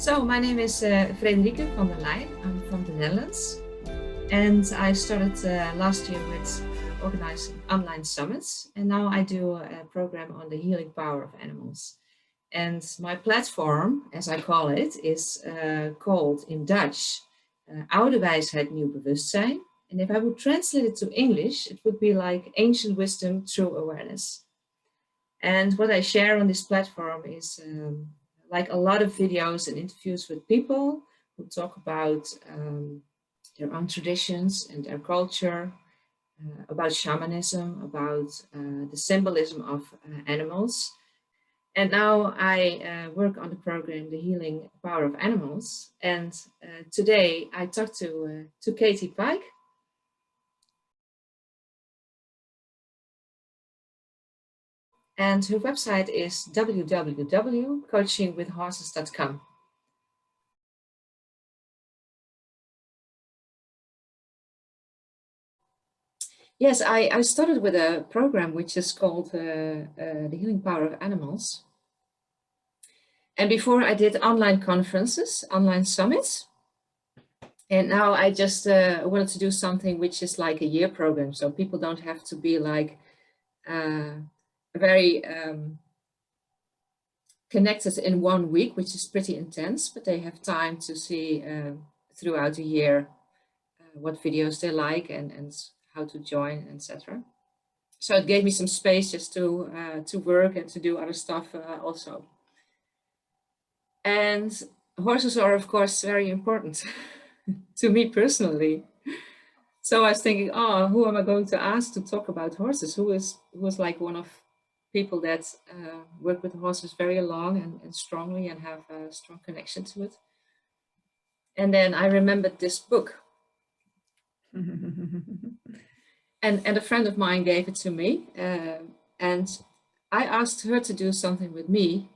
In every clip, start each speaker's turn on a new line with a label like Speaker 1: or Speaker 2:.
Speaker 1: So my name is Frederike van der Leyen. I'm from the Netherlands, and I started last year with organizing online summits, and now I do a program on the healing power of animals. And my platform, as I call it, is called in Dutch Oude, Wijsheid, Nieuw, Bewustzijn. And if I would translate it to English, it would be like ancient wisdom, true awareness. And what I share on this platform is like a lot of videos and interviews with people who talk about their own traditions and their culture, about shamanism, about the symbolism of animals. And now I work on the program, The Healing Power of Animals. And today I talked to Katie Pike. And her website is www.coachingwithhorses.com. Yes, I started with a program which is called The Healing Power of Animals. And before I did online conferences, online summits. And now I just wanted to do something which is like a year program. So people don't have to be like very connected in 1 week, which is pretty intense, but they have time to see throughout the year what videos they like and how to join, etc. So it gave me some space just to work and to do other stuff also. And horses are, of course, very important to me personally. So I was thinking, oh, who am I going to ask to talk about horses? Who is like one of people that work with horses very long and strongly and have a strong connection to it. And then I remembered this book. and a friend of mine gave it to me. And I asked her to do something with me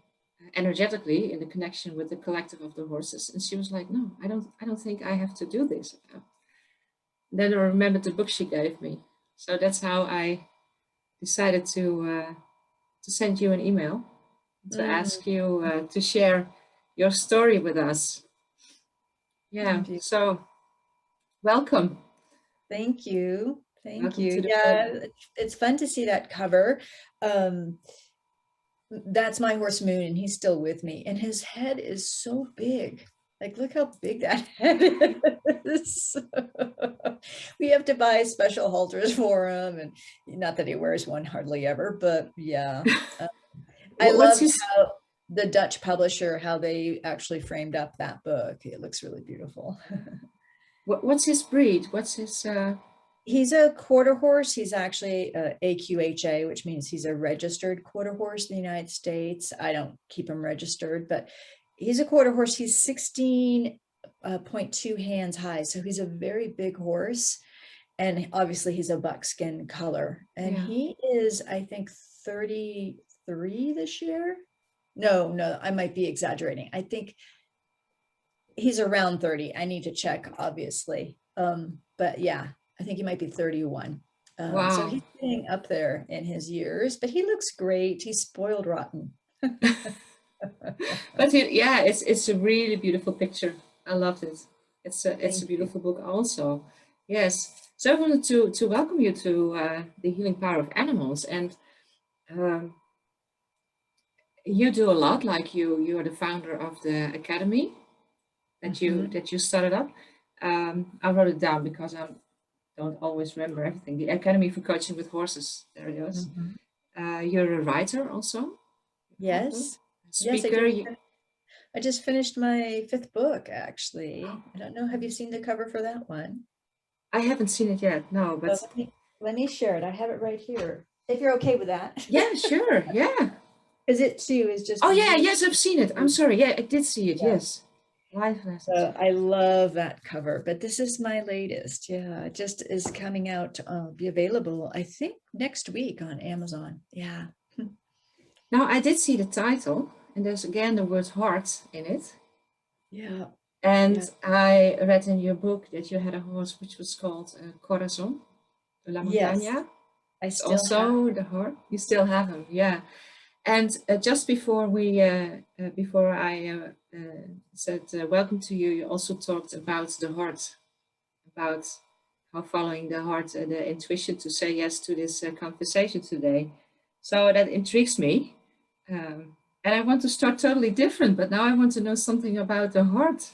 Speaker 1: energetically in the connection with the collective of the horses. And she was like, no, I don't think I have to do this. Then I remembered the book she gave me. So that's how I decided to send you an email to ask you to share your story with us. Yeah, so welcome.
Speaker 2: Thank you. Thank you. Yeah, it's fun to see that cover. That's my horse Moon, and he's still with me. And his head is so big. Like, look how big that head is. We have to buy special halters for him. And not that he wears one hardly ever, but yeah. I love how the Dutch publisher, how they actually framed up that book. It looks really beautiful.
Speaker 1: What's his breed? What's his...
Speaker 2: He's a quarter horse. He's actually AQHA, which means he's a registered quarter horse in the United States. I don't keep him registered, but he's a quarter horse. He's 16.2 hands high. So he's a very big horse. And obviously he's a buckskin color. And he is, I think, 33 this year. No, I might be exaggerating. I think he's around 30. I need to check, obviously. But yeah, I think he might be 31. Wow. So he's getting up there in his years, but he looks great. He's spoiled rotten.
Speaker 1: But it's a really beautiful picture. I loved it. It's a beautiful book also. Yes. So I wanted to welcome you to The Healing Power of Animals. And you do a lot, like you are the founder of the academy that you started up. I wrote it down because I don't always remember everything. The Academy for Coaching with Horses. There it is. You're a writer also.
Speaker 2: Yes.
Speaker 1: Speaker.
Speaker 2: Yes, I just finished my 5th book, actually. I don't know. Have you seen the cover for that one?
Speaker 1: I haven't seen it yet. No, but
Speaker 2: let me share it. I have it right here. If you're okay with that.
Speaker 1: Yeah, sure. Yeah.
Speaker 2: Because it too is just.
Speaker 1: Oh yeah, yes, I've seen it. I'm sorry. Yeah, I did see it. Yeah. Yes. Life lessons.
Speaker 2: So I love that cover, but this is my latest. Yeah, it just is coming out to be available, I think, next week on Amazon. Yeah.
Speaker 1: Now I did see the title, and there's again the word heart in it.
Speaker 2: Yeah.
Speaker 1: And I read in your book that you had a horse which was called Corazon de la Montaña.
Speaker 2: Yes. I still
Speaker 1: also have the heart. You still have him, yeah. And just before before I said welcome to you, you also talked about the heart, about how following the heart, the intuition to say yes to this conversation today. So that intrigues me. And I want to start totally different, but now I want to know something about the heart.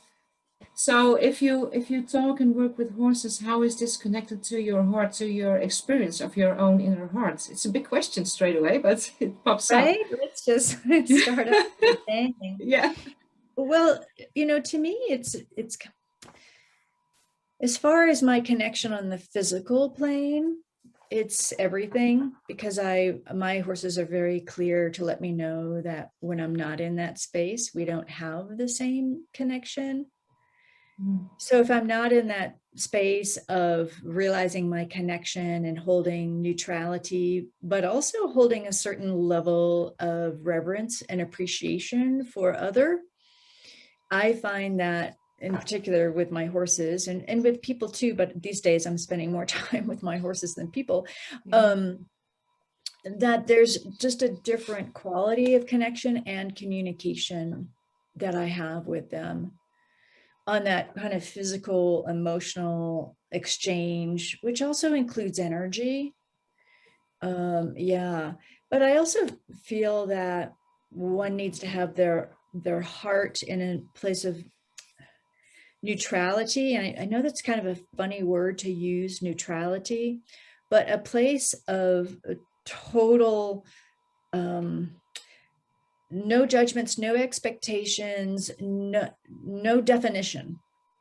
Speaker 1: So if you talk and work with horses, how is this connected to your heart, to your experience of your own inner heart? It's a big question straight away, but it pops up.
Speaker 2: Right? Let's just start off with the bang.
Speaker 1: Yeah.
Speaker 2: Well, to me, it's as far as my connection on the physical plane, it's everything, because my horses are very clear to let me know that when I'm not in that space, we don't have the same connection. So if I'm not in that space of realizing my connection and holding neutrality, but also holding a certain level of reverence and appreciation for other, I find that in particular with my horses and with people too, but these days I'm spending more time with my horses than people, that there's just a different quality of connection and communication that I have with them on that kind of physical, emotional exchange, which also includes energy. Yeah, but I also feel that one needs to have their heart in a place of neutrality. And I know that's kind of a funny word to use, neutrality, but a place of total no judgments, no expectations, no definition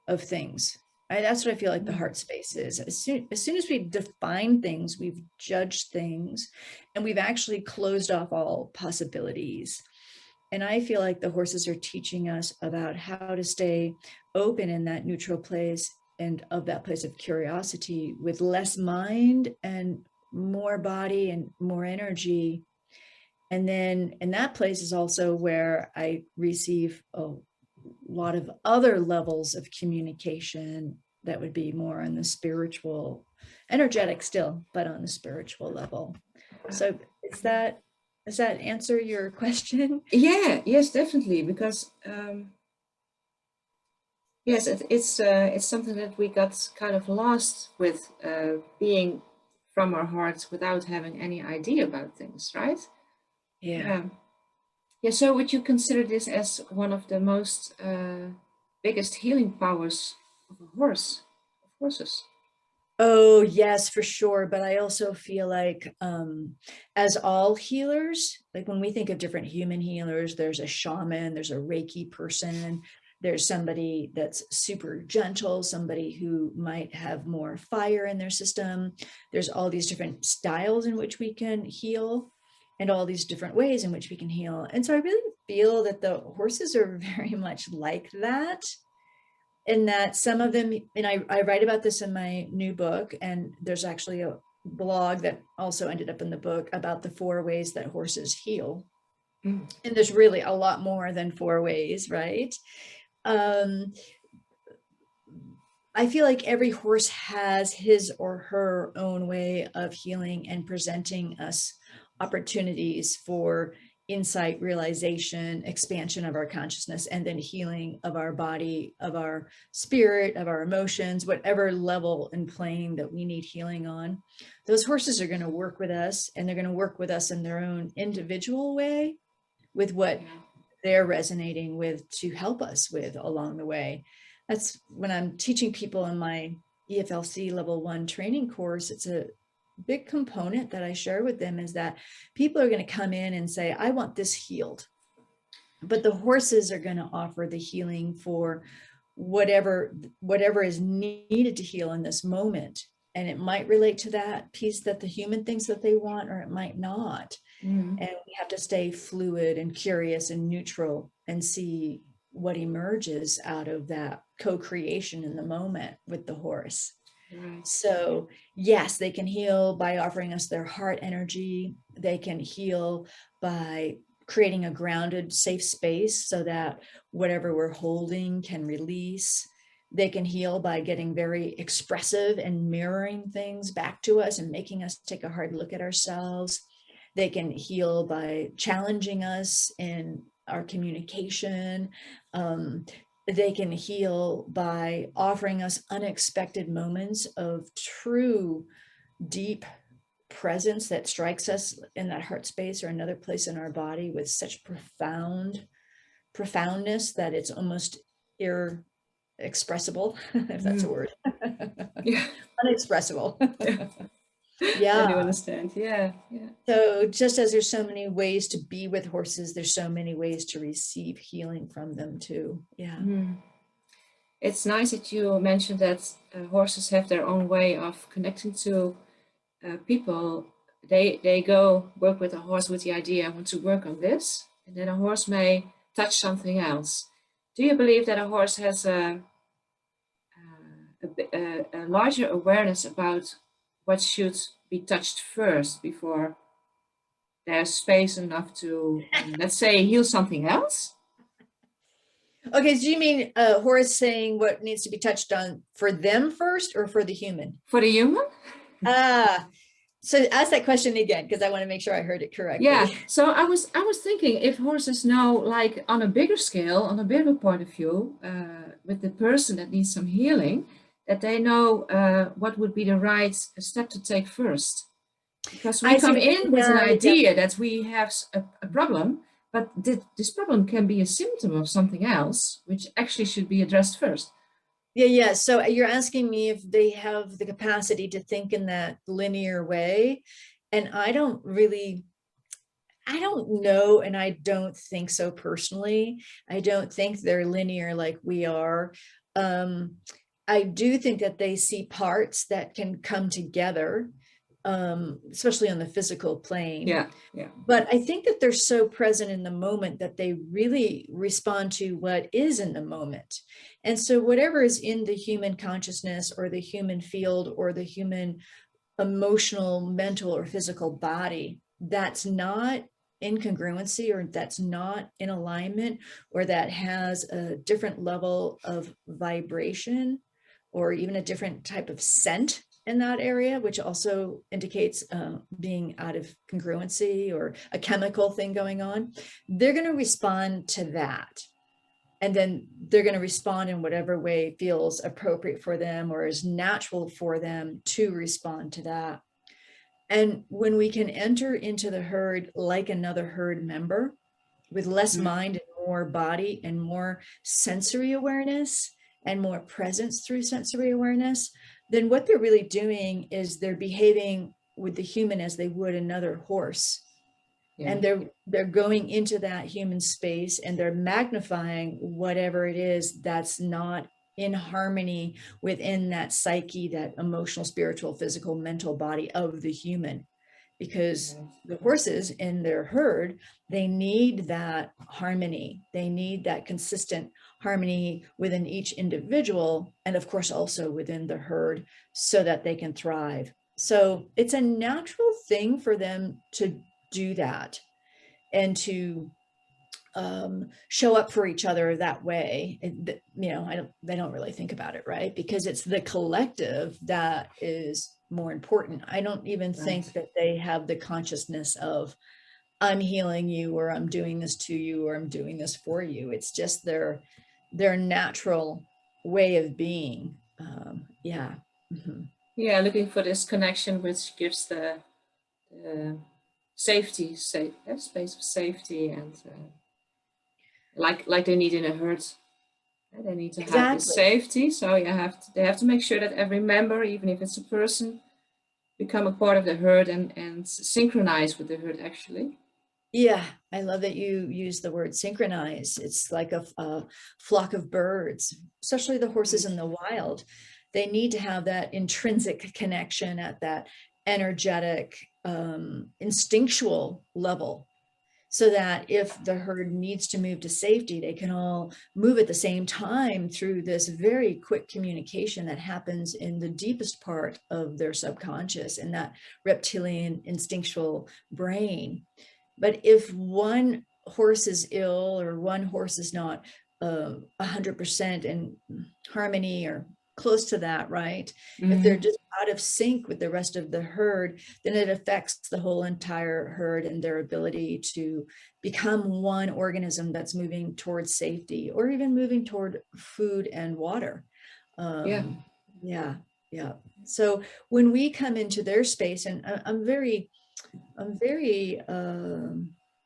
Speaker 2: of things. That's what I feel like the heart space is. As soon as we define things, we've judged things, and we've actually closed off all possibilities. And I feel like the horses are teaching us about how to stay open in that neutral place and of that place of curiosity with less mind and more body and more energy. And then in that place is also where I receive a lot of other levels of communication that would be more on the spiritual, energetic still, but on the spiritual level. So does that answer your question?
Speaker 1: Yeah, yes, definitely. Because yes, it's something that we got kind of lost with being from our hearts without having any idea about things, right?
Speaker 2: Yeah.
Speaker 1: Yeah. Yeah. So would you consider this as one of the most biggest healing powers of a horse, of horses?
Speaker 2: Oh, yes, for sure. But I also feel like, as all healers, like when we think of different human healers, there's a shaman, there's a Reiki person, there's somebody that's super gentle, somebody who might have more fire in their system. There's all these different styles in which we can heal and all these different ways in which we can heal. And so I really feel that the horses are very much like that, in that some of them, and I write about this in my new book, and there's actually a blog that also ended up in the book about the 4 ways that horses heal. And there's really a lot more than 4 ways, right? I feel like every horse has his or her own way of healing and presenting us opportunities for insight, realization, expansion of our consciousness, and then healing of our body, of our spirit, of our emotions, whatever level and plane that we need healing on. Those horses are going to work with us, and they're going to work with us in their own individual way with what they're resonating with to help us with along the way. That's when I'm teaching people in my EFLC level 1 training course. It's a big component that I share with them, is that people are going to come in and say, I want this healed. But the horses are going to offer the healing for whatever is needed to heal in this moment. And it might relate to that piece that the human thinks that they want, or it might not. And we have to stay fluid and curious and neutral and see what emerges out of that co-creation in the moment with the horse.
Speaker 1: Right.
Speaker 2: So yes, they can heal by offering us their heart energy. They can heal by creating a grounded, safe space so that whatever we're holding can release. They can heal by getting very expressive and mirroring things back to us and making us take a hard look at ourselves. They can heal by challenging us in our communication. They can heal by offering us unexpected moments of true, deep presence that strikes us in that heart space or another place in our body with such profoundness that it's almost inexpressible, if that's a word.
Speaker 1: Yeah.
Speaker 2: Unexpressible.
Speaker 1: I do
Speaker 2: Yeah.
Speaker 1: understand. Yeah. Yeah.
Speaker 2: So just as there's so many ways to be with horses, there's so many ways to receive healing from them too. Yeah.
Speaker 1: It's nice that you mentioned that horses have their own way of connecting to people. They go work with a horse with the idea, I want to work on this, and then a horse may touch something else. Do you believe that a horse has a larger awareness about what should be touched first before there's space enough to, let's say, heal something else?
Speaker 2: Okay, so you mean a horse saying what needs to be touched on for them first or for the human?
Speaker 1: For the human?
Speaker 2: So ask that question again, because I want to make sure I heard it correctly.
Speaker 1: Yeah, so I was thinking if horses know, like on a bigger scale, on a bigger point of view, with the person that needs some healing, that they know what would be the right step to take first. Because we come in with an idea that we have a problem, but this problem can be a symptom of something else, which actually should be addressed first.
Speaker 2: Yeah. So you're asking me if they have the capacity to think in that linear way. And I don't know, and I don't think so personally. I don't think they're linear like we are. I do think that they see parts that can come together, especially on the physical plane.
Speaker 1: Yeah.
Speaker 2: But I think that they're so present in the moment that they really respond to what is in the moment. And so whatever is in the human consciousness or the human field or the human emotional, mental, or physical body, that's not in congruency or that's not in alignment or that has a different level of vibration or even a different type of scent in that area, which also indicates being out of congruency or a chemical thing going on, they're going to respond to that. And then they're going to respond in whatever way feels appropriate for them or is natural for them to respond to that. And when we can enter into the herd like another herd member with less mind and more body and more sensory awareness and more presence through sensory awareness, then what they're really doing is they're behaving with the human as they would another horse. Yeah. And they're going into that human space and they're magnifying whatever it is that's not in harmony within that psyche, that emotional, spiritual, physical, mental body of the human. Because the horses in their herd, they need that harmony. They need that consistent harmony within each individual, and of course also within the herd, so that they can thrive. So it's a natural thing for them to do that and to show up for each other that way. They don't really think about it, right? Because it's the collective that is more important. I don't even think that they have the consciousness of I'm healing you or I'm doing this to you or I'm doing this for you. It's just their natural way of being. Yeah. Mm-hmm.
Speaker 1: Yeah, looking for this connection which gives the safety, space of safety, and like they need in a herd. They need to have this safety. So they have to make sure that every member, even if it's a person, become a part of the herd and synchronize with the herd actually.
Speaker 2: Yeah, I love that you use the word synchronize. It's like a flock of birds, especially the horses in the wild. They need to have that intrinsic connection at that energetic, instinctual level, so that if the herd needs to move to safety, they can all move at the same time through this very quick communication that happens in the deepest part of their subconscious, in that reptilian instinctual brain. But if one horse is ill or one horse is not 100% in harmony or close to that, right? If they're just out of sync with the rest of the herd, then it affects the whole entire herd and their ability to become one organism that's moving towards safety, or even moving toward food and water.
Speaker 1: Yeah.
Speaker 2: Yeah. So when we come into their space, and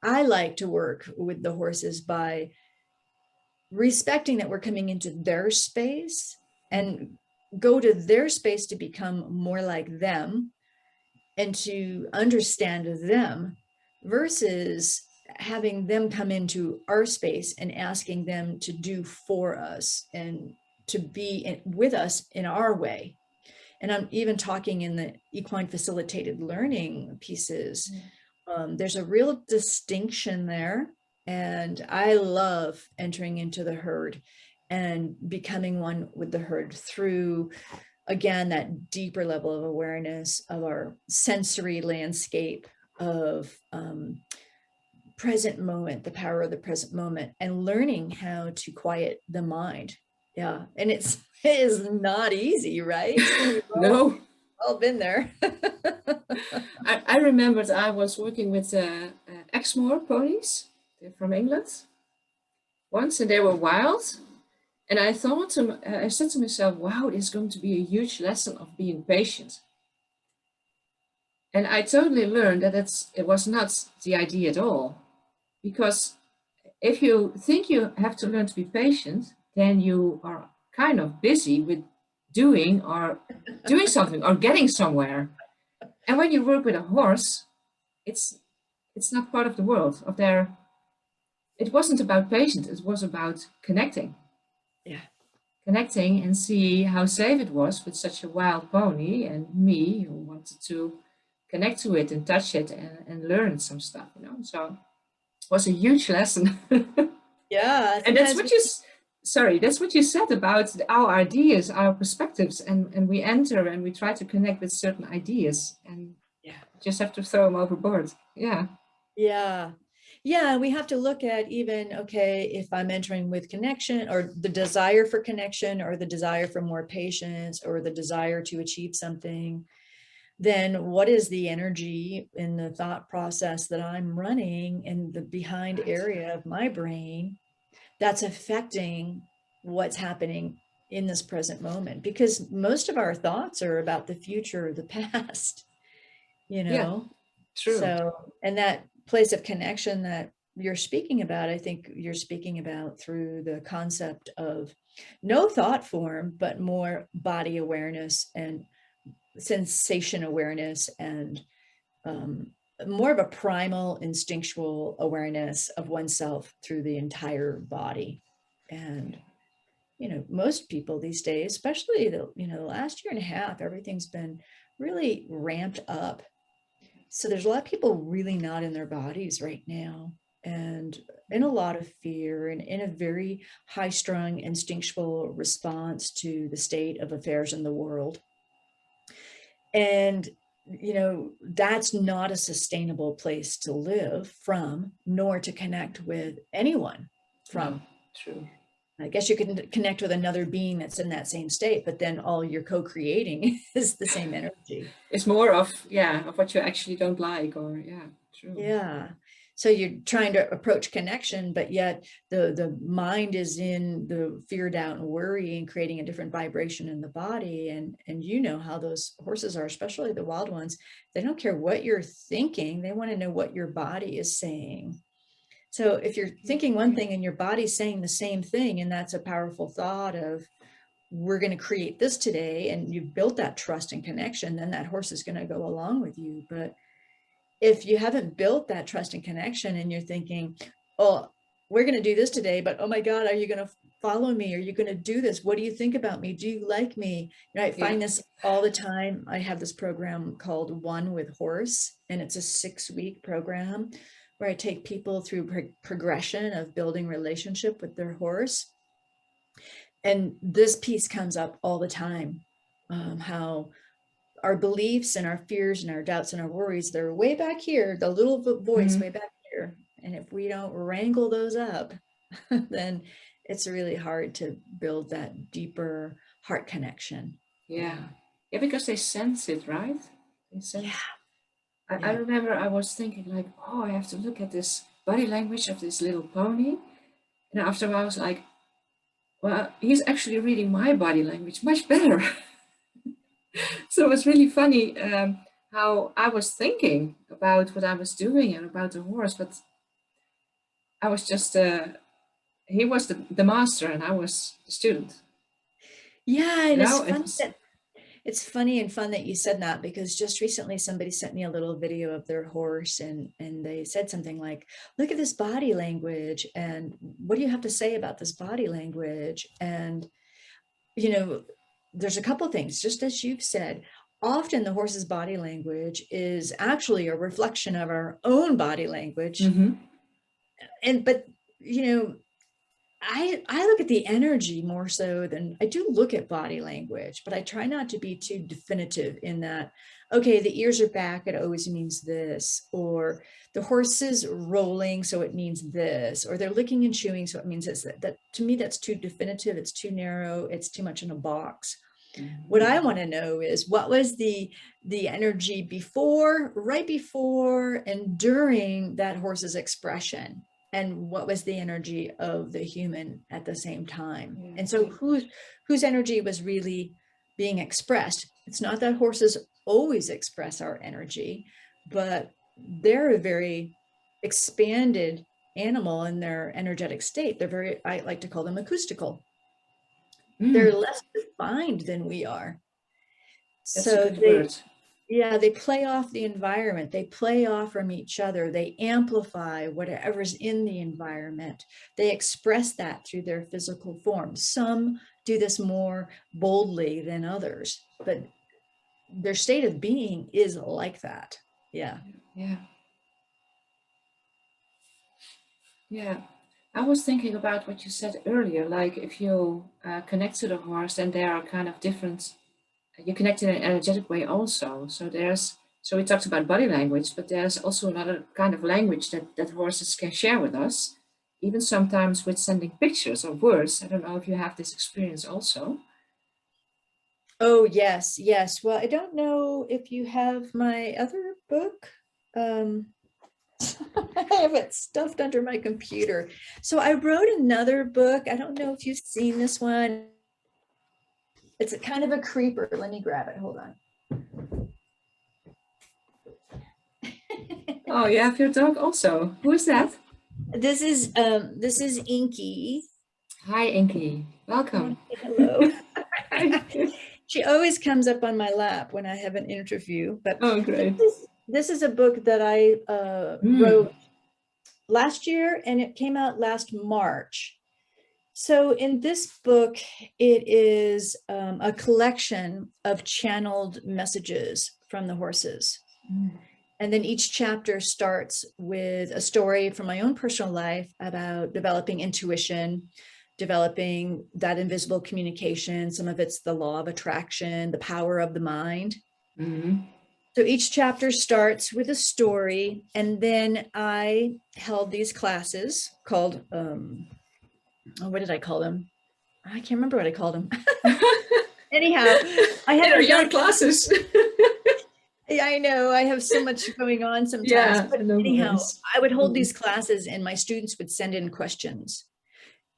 Speaker 2: I like to work with the horses by respecting that we're coming into their space, and go to their space to become more like them and to understand them, versus having them come into our space and asking them to do for us and to be with us in our way. And I'm even talking in the equine facilitated learning pieces. There's a real distinction there. And I love entering into the herd and becoming one with the herd through, again, that deeper level of awareness of our sensory landscape of present moment, the power of the present moment, and learning how to quiet the mind. Yeah. And it is not easy, right?
Speaker 1: No.
Speaker 2: All been there.
Speaker 1: I remembered I was working with Exmoor ponies. They're from England once, and they were wild. And I said to myself, wow, this is going to be a huge lesson of being patient. And I totally learned that it was not the idea at all. Because if you think you have to learn to be patient, then you are kind of busy with doing something or getting somewhere. And when you work with a horse, it's not part of the world of their. It wasn't about patience, it was about connecting.
Speaker 2: Yeah.
Speaker 1: Connecting and see how safe it was with such a wild pony, and me who wanted to connect to it and touch it and learn some stuff, So it was a huge lesson.
Speaker 2: Yeah.
Speaker 1: And that's what you said about our ideas, our perspectives, and we enter and we try to connect with certain ideas, and just have to throw them overboard. Yeah.
Speaker 2: We have to look at even, okay, if I'm entering with connection, or the desire for connection, or the desire for more patience, or the desire to achieve something, then what is the energy in the thought process that I'm running in the behind area of my brain that's affecting what's happening in this present moment? Because most of our thoughts are about the future or the past,
Speaker 1: Yeah, true.
Speaker 2: So, and that place of connection that you're speaking about, I think you're speaking about through the concept of no thought form, but more body awareness and sensation awareness, and more of a primal instinctual awareness of oneself through the entire body. And most people these days, especially the last year and a half, everything's been really ramped up. So there's a lot of people really not in their bodies right now, and in a lot of fear, and in a very high-strung instinctual response to the state of affairs in the world. And that's not a sustainable place to live from, nor to connect with anyone from.
Speaker 1: No, true.
Speaker 2: I guess you can connect with another being that's in that same state, but then all you're co-creating is the same energy.
Speaker 1: It's more of what you actually don't like, or true.
Speaker 2: Yeah. So you're trying to approach connection, but yet the mind is in the fear, doubt, and worry, and creating a different vibration in the body. And how those horses are, especially the wild ones, they don't care what you're thinking. They want to know what your body is saying. So if you're thinking one thing and your body's saying the same thing, and that's a powerful thought of, we're going to create this today, and you've built that trust and connection, then that horse is going to go along with you. But if you haven't built that trust and connection, and you're thinking, oh, we're going to do this today, but oh my God, are you going to follow me? Are you going to do this? What do you think about me? Do you like me? I find this all the time. I have this program called One with Horse, and it's a 6-week program where I take people through progression of building relationship with their horse. And this piece comes up all the time, how our beliefs and our fears and our doubts and our worries, they're way back here, the little voice way back here. And if we don't wrangle those up, then it's really hard to build that deeper heart connection.
Speaker 1: Yeah. Yeah, because they sense it, right? They sense.
Speaker 2: Yeah.
Speaker 1: I remember I was thinking like, oh, I have to look at this body language of this little pony. And after a while I was like, well, he's actually reading my body language much better. So it was really funny how I was thinking about what I was doing and about the horse, but I was just, he was the master and I was the student.
Speaker 2: Yeah,
Speaker 1: You
Speaker 2: and
Speaker 1: know, it was,
Speaker 2: it's funny and fun that you said that, because just recently somebody sent me a little video of their horse, and they said something like, look at this body language, and what do you have to say about this body language? And there's a couple of things, just as you've said. Often the horse's body language is actually a reflection of our own body language. But I look at the energy more so than I do look at body language, but I try not to be too definitive in that, okay, the ears are back, it always means this, or the horse is rolling, so it means this, or they're licking and chewing, so it means this. That to me, that's too definitive, it's too narrow, it's too much in a box. What I want to know is, what was the energy before, right before, and during that horse's expression? And what was the energy of the human at the same time? Yeah. And so whose energy was really being expressed? It's not that horses always express our energy, but they're a very expanded animal in their energetic state. They're very, I like to call them acoustical. They're less defined than we are.
Speaker 1: That's so a good word.
Speaker 2: Yeah, they play off the environment. They play off from each other. They amplify whatever's in the environment. They express that through their physical form. Some do this more boldly than others, but their state of being is like that. Yeah.
Speaker 1: Yeah. Yeah. I was thinking about what you said earlier, like if you connect to the horse, then there are kind of different, you connect in an energetic way also. So we talked about body language, but there's also another kind of language that horses can share with us, even sometimes with sending pictures or words. I don't know if you have this experience also.
Speaker 2: Oh, yes, yes. Well, I don't know if you have my other book. I have it stuffed under my computer. So I wrote another book. I don't know if you've seen this one. It's a kind of a creeper. Let me grab it. Hold on.
Speaker 1: Oh, you have your dog also. Who is that?
Speaker 2: This is Inky.
Speaker 1: Hi, Inky. Welcome.
Speaker 2: Hello. She always comes up on my lap when I have an interview. But
Speaker 1: oh, great.
Speaker 2: This is a book that I wrote last year, and it came out last March. So in this book, it is a collection of channeled messages from the horses. And then each chapter starts with a story from my own personal life about developing intuition, developing that invisible communication. Some of it's the law of attraction, the power of the mind. So each chapter starts with a story, and then I held these classes called, what did I call them? I can't remember what I called them. Anyhow, I had
Speaker 1: your classes.
Speaker 2: Yeah, I know. I have so much going on sometimes.
Speaker 1: Yeah,
Speaker 2: but anyhow, I would hold these classes, and my students would send in questions.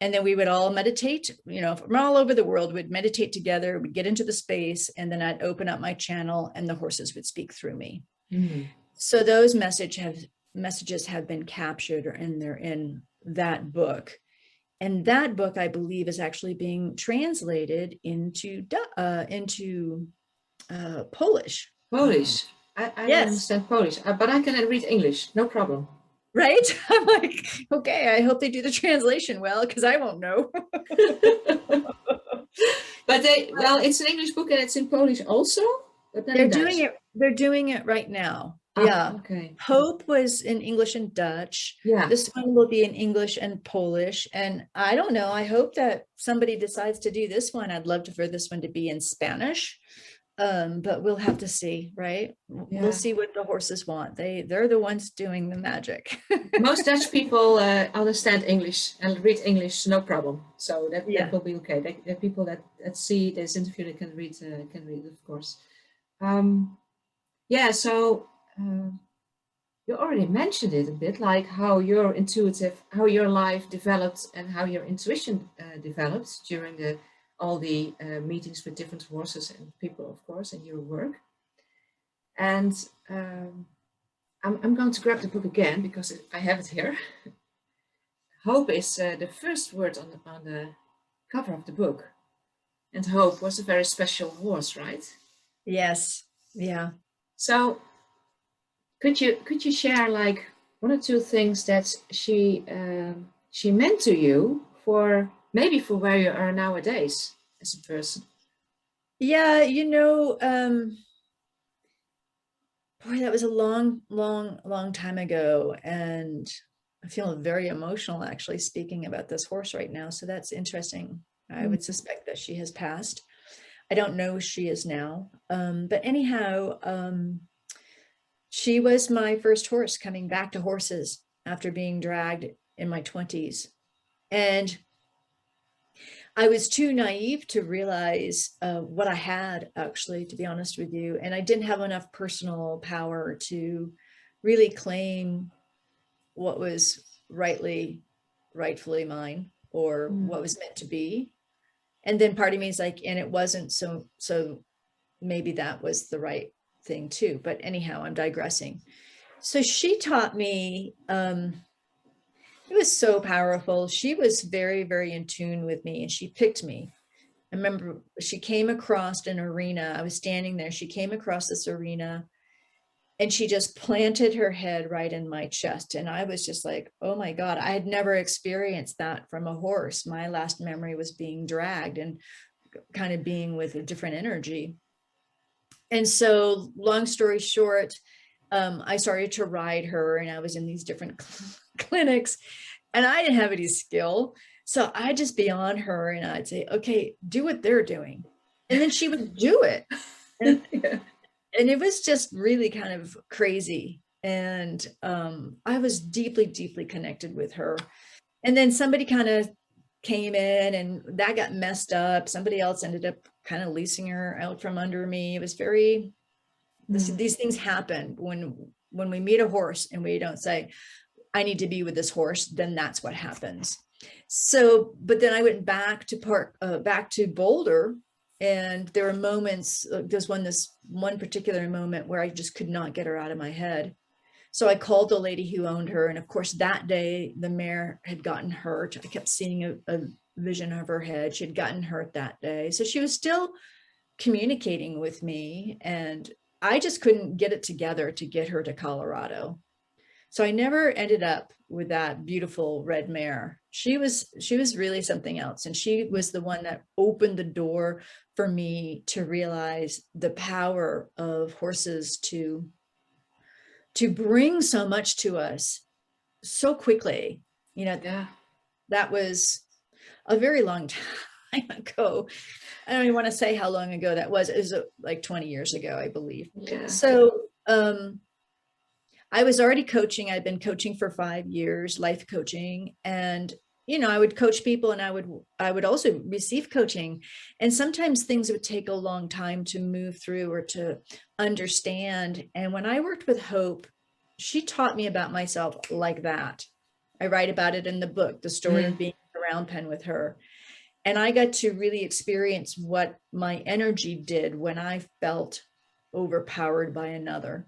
Speaker 2: And then we would all meditate, from all over the world, we'd meditate together, we'd get into the space, and then I'd open up my channel and the horses would speak through me. So those messages have been captured, and they're in that book. And that book, I believe, is actually being translated into Polish.
Speaker 1: Polish. I don't understand Polish, but I can read English, no problem.
Speaker 2: Right? I'm like, okay, I hope they do the translation well, because I won't know.
Speaker 1: But it's an English book and it's in Polish also? But
Speaker 2: they're doing it right now. Yeah.
Speaker 1: Okay.
Speaker 2: Hope was in English and Dutch.
Speaker 1: Yeah.
Speaker 2: This one will be in English and Polish. And I don't know, I hope that somebody decides to do this one. I'd love for this one to be in Spanish. But we'll have to see, right? We'll see what the horses want. They're the ones doing the magic.
Speaker 1: Most Dutch people understand English and read English, no problem. So that will be okay. The people that see this interview, they can read, of course. Yeah. So you already mentioned it a bit, like how how your life developed, and how your intuition developed during all the meetings with different horses and people, of course, and your work. And I'm going to grab the book again because I have it here. Hope is the first word on the cover of the book. And Hope was a very special horse, right?
Speaker 2: Yes. Yeah.
Speaker 1: So could you share like one or two things that she meant to you, for maybe for where you are nowadays as a person?
Speaker 2: Yeah, boy, that was a long time ago, and I feel very emotional actually speaking about this horse right now. So that's interesting. I would suspect that she has passed. I don't know who she is now. But anyhow, she was my first horse coming back to horses after being dragged in my 20s. And I was too naive to realize what I had, actually, to be honest with you. And I didn't have enough personal power to really claim what was rightfully mine, or what was meant to be. And then part of me is like, and it wasn't, so maybe that was the right thing too. But anyhow, I'm digressing. So she taught me, it was so powerful. She was very, very in tune with me, and she picked me. I remember she came across an arena. I was standing there. She came across this arena, and she just planted her head right in my chest. And I was just like, oh my God, I had never experienced that from a horse. My last memory was being dragged and kind of being with a different energy. And so, long story short, I started to ride her, and I was in these different clinics, and I didn't have any skill. So I'd just be on her and I'd say, okay, do what they're doing. And then she would do it. And, and it was just really kind of crazy. And I was deeply, deeply connected with her. And then somebody kind of came in, and that got messed up. Somebody else ended up kind of leasing her out from under me. It was very, these things happen when we meet a horse and we don't say, I need to be with this horse, then that's what happens. So, but then I went back to Boulder, and there were moments, there's this one particular moment where I just could not get her out of my head. So I called the lady who owned her. And of course, that day the mare had gotten hurt. I kept seeing a vision of her head. She had gotten hurt that day. So she was still communicating with me, and I just couldn't get it together to get her to Colorado. So I never ended up with that beautiful red mare. She was really something else. And she was the one that opened the door for me to realize the power of horses to bring so much to us so quickly. That was a very long time ago. I don't even want to say how long ago that was. It was like 20 years ago, I believe. Yeah. So, I was already coaching. I'd been coaching for 5 years, life coaching. And, I would coach people, and I would also receive coaching. And sometimes things would take a long time to move through or to understand. And when I worked with Hope, she taught me about myself like that. I write about it in the book, the story of being in the round pen with her. And I got to really experience what my energy did when I felt overpowered by another.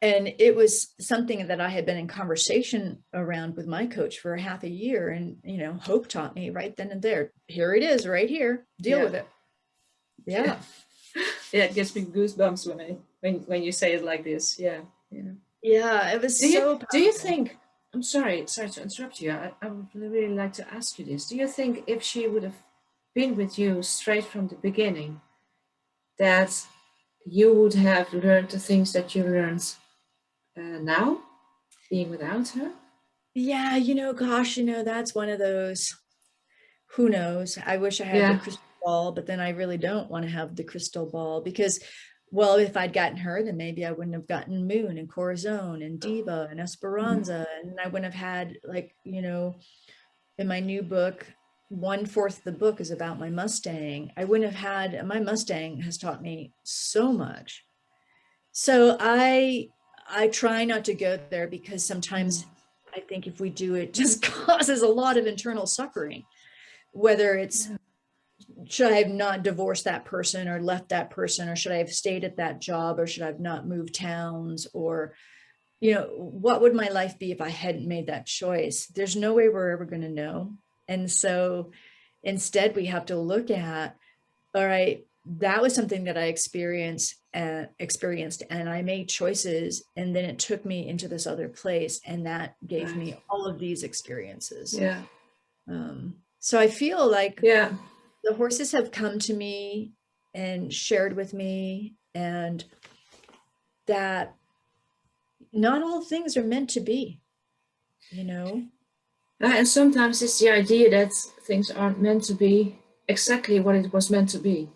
Speaker 2: And it was something that I had been in conversation around with my coach for half a year. And, Hope taught me right then and there. Here it is, right here. Deal with it. Yeah.
Speaker 1: Yeah, it gives me goosebumps when you say it like this. Yeah.
Speaker 2: Yeah, it was
Speaker 1: do you think, I'm sorry to interrupt you. I would really like to ask you this. Do you think if she would have been with you straight from the beginning, that you would have learned the things that you learned now, being without her?
Speaker 2: Yeah, gosh, that's one of those, who knows? I wish I had the crystal ball, but then I really don't want to have the crystal ball because, well, if I'd gotten her, then maybe I wouldn't have gotten Moon and Corazon and Diva and Esperanza. And I wouldn't have had, like, you know, in my new book, 1/4 of the book is about my Mustang. I wouldn't have had, my Mustang has taught me so much. So I try not to go there because sometimes I think if we do, it just causes a lot of internal suffering, whether it's, should I have not divorced that person or left that person, or should I have stayed at that job, or should I have not moved towns, or, you know, what would my life be if I hadn't made that choice? There's no way we're ever going to know. And so instead we have to look at, all right, that was something that I experienced and I made choices, and then it took me into this other place, and that gave me all of these experiences.
Speaker 1: Yeah.
Speaker 2: So I feel like
Speaker 1: yeah,
Speaker 2: the horses have come to me and shared with me, and that not all things are meant to be, you know?
Speaker 1: And sometimes it's the idea that things aren't meant to be exactly what it was meant to be.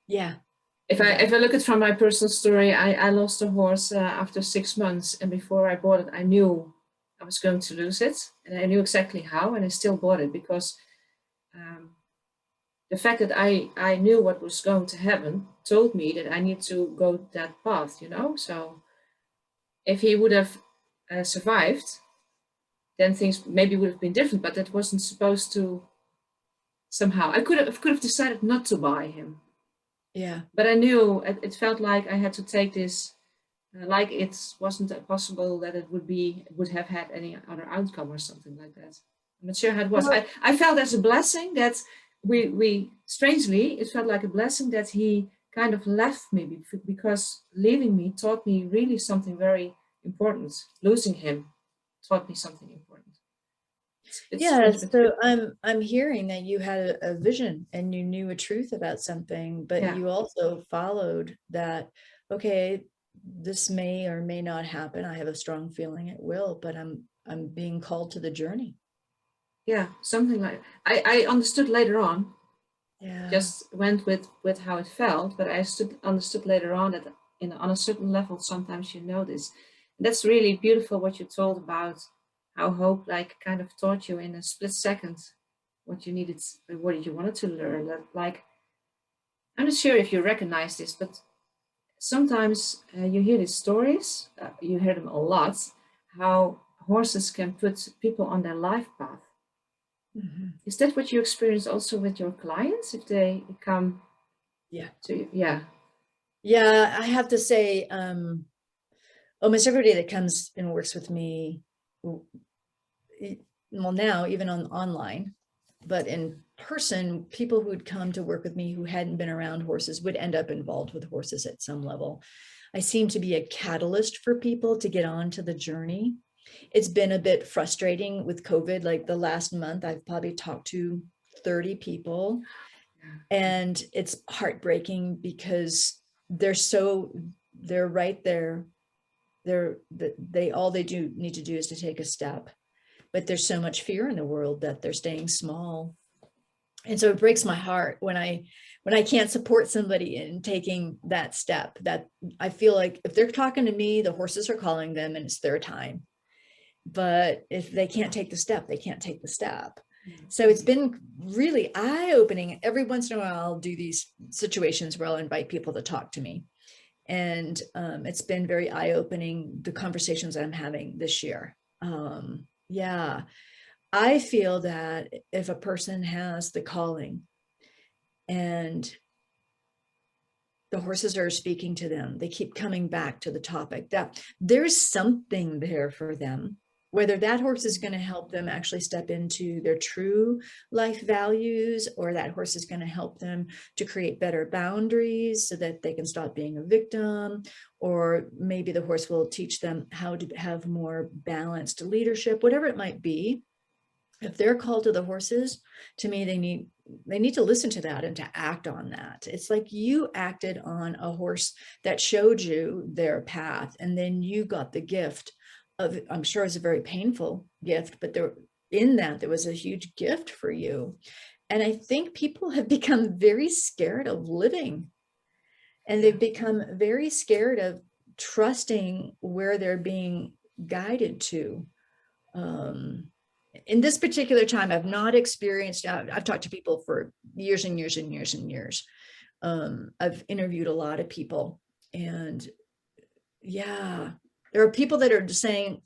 Speaker 2: Yeah.
Speaker 1: If I look at from my personal story, I lost a horse after 6 months, and before I bought it, I knew I was going to lose it, and I knew exactly how, and I still bought it because the fact that I knew what was going to happen told me that I need to go that path, you know. So if he would have survived, then things maybe would have been different, but that wasn't supposed to. Somehow I could have decided not to buy him.
Speaker 2: Yeah.
Speaker 1: But I knew it felt like I had to take this, like it wasn't possible that it would have had any other outcome or something like that. I'm not sure how it was. I felt as a blessing that we strangely, it felt like a blessing that he kind of left me, because leaving me taught me really something very important. Losing him taught me something important.
Speaker 2: Yeah, so I'm hearing that you had a vision and you knew a truth about something, but
Speaker 1: Yeah.
Speaker 2: you also followed that, okay, this may or may not happen. I have a strong feeling it will, but I'm being called to the journey.
Speaker 1: Yeah, something like I understood later on.
Speaker 2: Yeah.
Speaker 1: Just went with how it felt, but I understood later on that on a certain level, sometimes you know this. And that's really beautiful what you told about how hope like kind of taught you in a split second what you needed, what you wanted to learn. That, like, I'm not sure if you recognize this, but sometimes you hear these stories, you hear them a lot, how horses can put people on their life path. Is that what you experience also with your clients if they come to you?
Speaker 2: Yeah, I have to say, almost everybody that comes and works with me, well, now even online, but in person, people who'd come to work with me who hadn't been around horses would end up involved with horses at some level. I seem to be a catalyst for people to get on to the journey. It's been a bit frustrating with COVID. Like the last month, I've probably talked to 30 people, and it's heartbreaking because they're right there. All they do need to do is to take a step, but there's so much fear in the world that they're staying small. And so it breaks my heart when I can't support somebody in taking that step. That I feel like if they're talking to me, the horses are calling them and it's their time. But if they can't take the step, they can't take the step. So it's been really eye-opening. Every once in a while, I'll do these situations where I'll invite people to talk to me. And it's been very eye-opening, the conversations that I'm having this year. Yeah, I feel that if a person has the calling and the horses are speaking to them, they keep coming back to the topic, that there's something there for them. Whether that horse is going to help them actually step into their true life values, or that horse is going to help them to create better boundaries so that they can stop being a victim, or maybe the horse will teach them how to have more balanced leadership, whatever it might be. If they're called to the horses, to me, they need to listen to that and to act on that. It's like you acted on a horse that showed you their path, and then you got the gift of, I'm sure it's a very painful gift, but there was a huge gift for you. And I think people have become very scared of living, and they've become very scared of trusting where they're being guided to. In this particular time, I've not experienced, I've talked to people for years and years and years and years. I've interviewed a lot of people, and yeah, there are people that are just saying,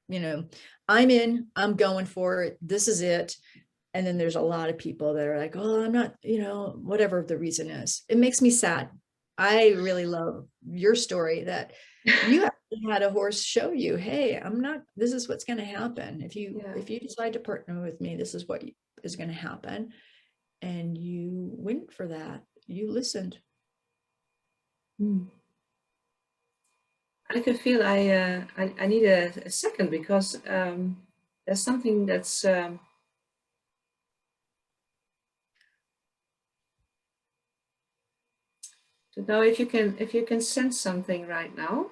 Speaker 2: you know, I'm going for it. This is it. And then there's a lot of people that are like, oh, I'm not, whatever the reason is. It makes me sad. I really love your story that you actually had a horse show you, hey, this is what's going to happen. If you decide to partner with me, this is what is going to happen. And you went for that. You listened.
Speaker 1: I can feel I need a second, because there's something that's to know if you can sense something right now.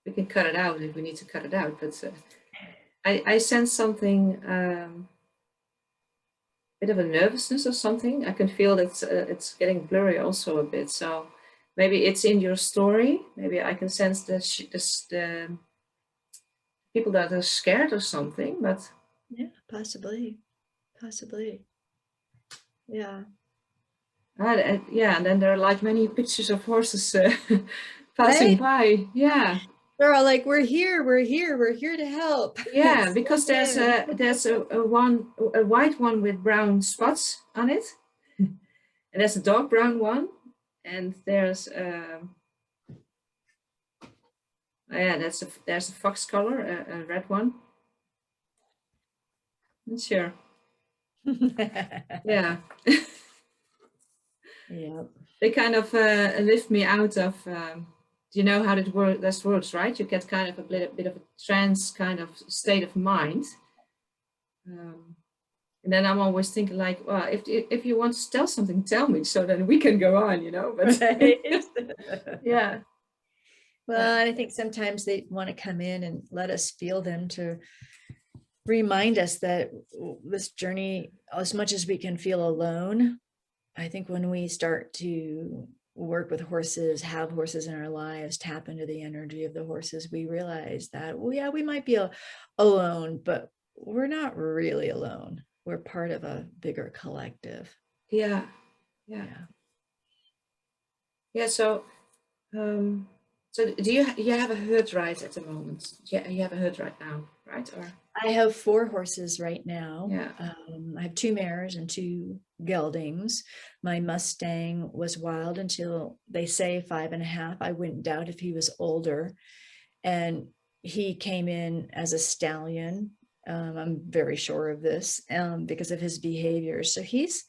Speaker 1: We can cut it out if we need to cut it out, but I sense something, bit of a nervousness or something. I can feel that it's getting blurry also a bit. So maybe it's in your story. Maybe I can sense the people that are scared or something. But
Speaker 2: yeah, possibly. Yeah.
Speaker 1: Yeah, and then there are like many pictures of horses passing by. Yeah.
Speaker 2: They're all like, we're here to help.
Speaker 1: Yeah, because there's a white one with brown spots on it, and there's a dark brown one, and there's there's a fox color, a red one. Not sure. Yeah.
Speaker 2: Yeah.
Speaker 1: They kind of lift me out of. You know how that works, right? You get kind of a bit of a trance kind of state of mind. And then I'm always thinking like, well, if you want to tell something, tell me, so then we can go on, But yeah.
Speaker 2: Well, I think sometimes they want to come in and let us feel them to remind us that this journey, as much as we can feel alone, I think when we start to work with horses, have horses in our lives, tap into the energy of the horses, we realize that, well, yeah, we might be alone, but we're not really alone. We're part of a bigger collective.
Speaker 1: Yeah. So do you have a herd right at the moment? Yeah, you have a herd right now, right? Or
Speaker 2: I have 4 horses right now.
Speaker 1: Yeah.
Speaker 2: I have 2 mares and 2 geldings. My Mustang was wild until, they say, 5.5. I wouldn't doubt if he was older. And he came in as a stallion. I'm very sure of this because of his behavior. So he's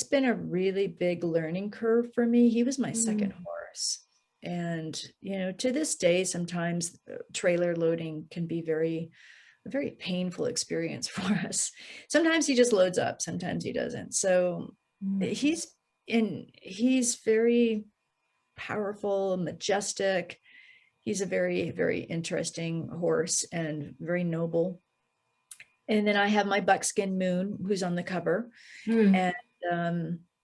Speaker 2: been a really big learning curve for me. He was my second horse. And, to this day, sometimes trailer loading can be a very painful experience for us. Sometimes he just loads up, sometimes he doesn't. So he's very powerful, majestic. He's a very, very interesting horse and very noble. And then I have my buckskin Moon, who's on the cover. And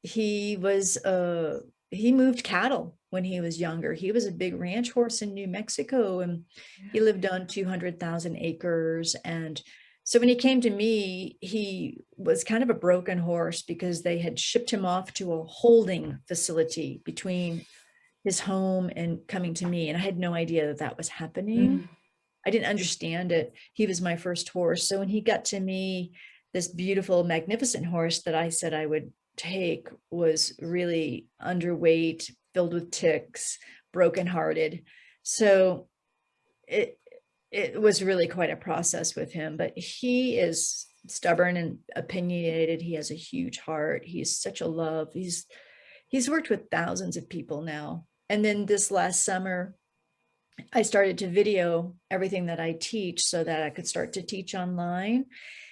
Speaker 2: he moved cattle when he was younger. He was a big ranch horse in New Mexico, and he lived on 200,000 acres. And so when he came to me, he was kind of a broken horse because they had shipped him off to a holding facility between his home and coming to me. And I had no idea that was happening. I didn't understand it. He was my first horse. So when he got to me, this beautiful, magnificent horse that I said I would take was really underweight, filled with ticks, brokenhearted. So it was really quite a process with him, but he is stubborn and opinionated. He has a huge heart. He's such a love. He's worked with thousands of people now. And then this last summer, I started to video everything that I teach so that I could start to teach online.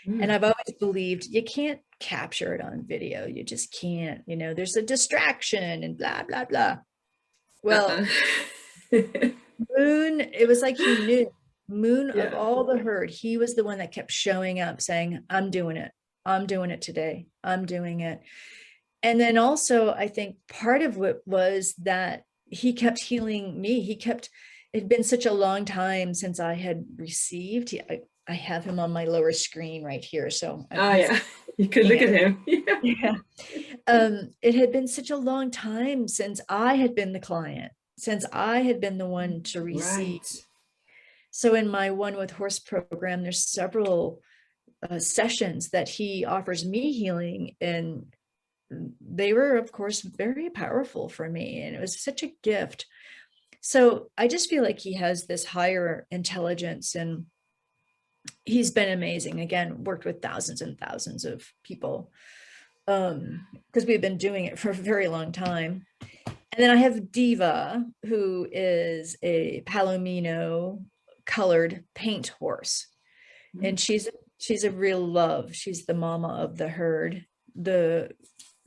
Speaker 2: And I've always believed you can't capture it on video. You just can't, there's a distraction and blah, blah, blah. Well, Moon, it was like he knew. Moon, of all the herd, he was the one that kept showing up saying, I'm doing it. I'm doing it today. I'm doing it. And then also, I think part of what was that he kept healing me. It had been such a long time since I had received. I have him on my lower screen right here. So
Speaker 1: yeah, you could look at him.
Speaker 2: Yeah. It had been such a long time since I had been the client, since I had been the one to receive.
Speaker 1: Right.
Speaker 2: So in my One with Horse program, there's several sessions that he offers me healing, and they were, of course, very powerful for me, and it was such a gift. So I just feel like he has this higher intelligence, and he's been amazing. Again, worked with thousands and thousands of people, because we've been doing it for a very long time. And then I have Diva, who is a Palomino colored paint horse. And she's a real love. She's the mama of the herd.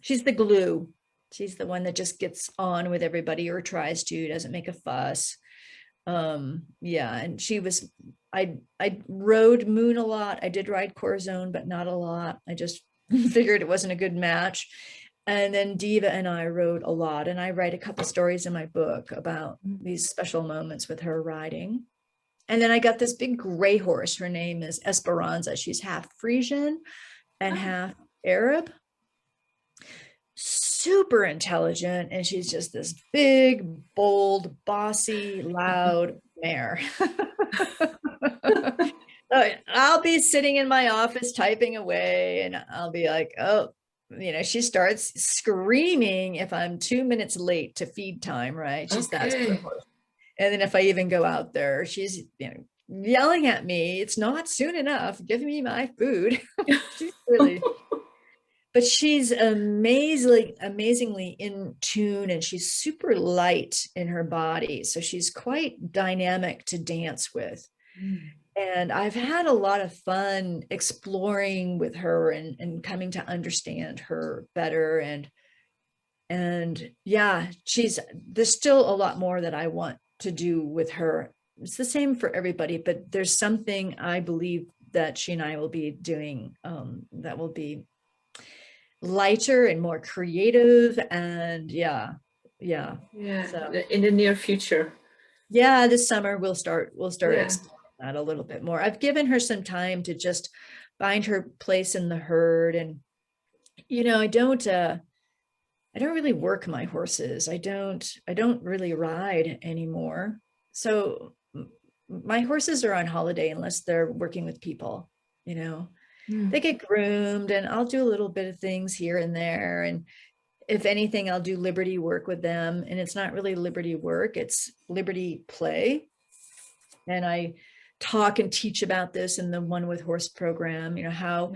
Speaker 2: She's the glue. She's the one that just gets on with everybody, or tries to, doesn't make a fuss. Yeah, and I rode Moon a lot. I did ride Corazon, but not a lot. I just figured it wasn't a good match. And then Diva and I rode a lot, and I write a couple stories in my book about these special moments with her riding. And then I got this big gray horse. Her name is Esperanza. She's half Frisian and half Arab. Super intelligent. And she's just this big, bold, bossy, loud mare. I'll be sitting in my office typing away, and I'll be like, oh, she starts screaming if I'm 2 minutes late to feed time, right? She's that sort of horse. And then if I even go out there, she's yelling at me, it's not soon enough, give me my food. She's really, but she's amazingly in tune, and she's super light in her body. So she's quite dynamic to dance with. And I've had a lot of fun exploring with her and coming to understand her better. And yeah, there's still a lot more that I want to do with her. It's the same for everybody, but there's something I believe that she and I will be doing that will be lighter and more creative. And yeah.
Speaker 1: So, in the near future.
Speaker 2: Yeah, this summer we'll start exploring that a little bit more. I've given her some time to just find her place in the herd. And I don't really work my horses. I don't really ride anymore. So my horses are on holiday unless they're working with people. They get groomed, and I'll do a little bit of things here and there. And if anything, I'll do liberty work with them. And it's not really liberty work, it's liberty play. And I talk and teach about this in the One with Horse program. How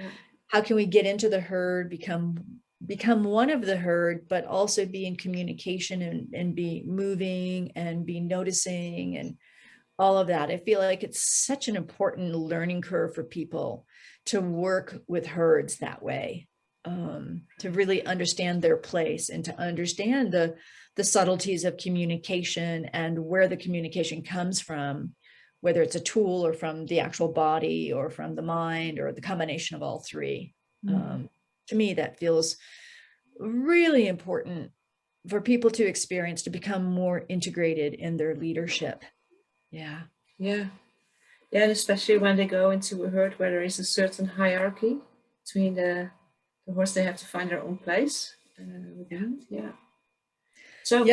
Speaker 2: can we get into the herd, become one of the herd, but also be in communication and be moving and be noticing and all of that. I feel like it's such an important learning curve for people to work with herds that way, to really understand their place and to understand the subtleties of communication and where the communication comes from, whether it's a tool or from the actual body or from the mind or the combination of all three. To me, that feels really important for people to experience, to become more integrated in their leadership. Yeah,
Speaker 1: and especially when they go into a herd where there is a certain hierarchy between the horse, they have to find their own place. So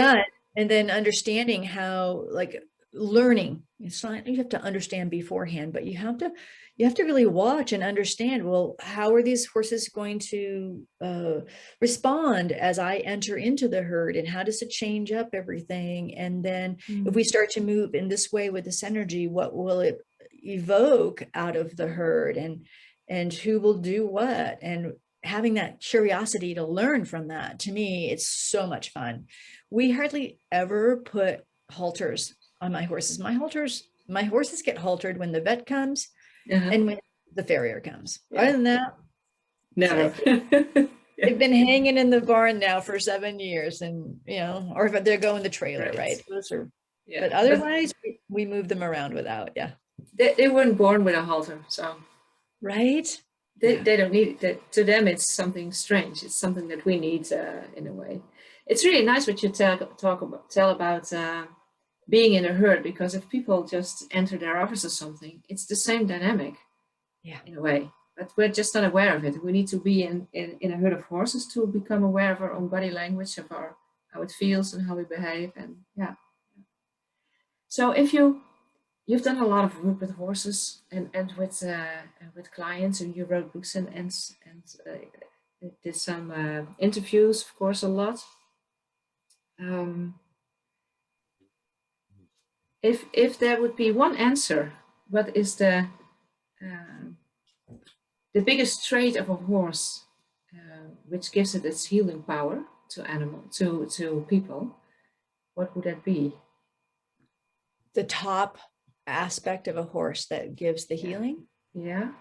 Speaker 2: and then understanding how, like, learning, it's not you have to understand beforehand, but you have to really watch and understand, well, how are these horses going to respond as I enter into the herd, and how does it change up everything? And then if we start to move in this way with this energy, what will it evoke out of the herd, and who will do what? And having that curiosity to learn from that, to me, it's so much fun. We hardly ever put halters on my horses. My horses get haltered when the vet comes and when the farrier comes. Other than that,
Speaker 1: never.
Speaker 2: They've been hanging in the barn now for 7 years, and or if they're going the trailer, right? Those are, but otherwise we move them around without.
Speaker 1: They weren't born with a halter, so
Speaker 2: right.
Speaker 1: They don't need it. To them, it's something strange. It's something that we need in a way. It's really nice what you tell about being in a herd, because if people just enter their office or something, it's the same dynamic in a way. But we're just not aware of it. We need to be in a herd of horses to become aware of our own body language, of our how it feels and how we behave. And yeah. So if you've done a lot of work with horses and with clients, and you wrote books and did some interviews, of course, a lot. If there would be one answer, what is the biggest trait of a horse which gives it its healing power to people? What would that be?
Speaker 2: The top aspect of a horse that gives the healing?
Speaker 1: Yeah.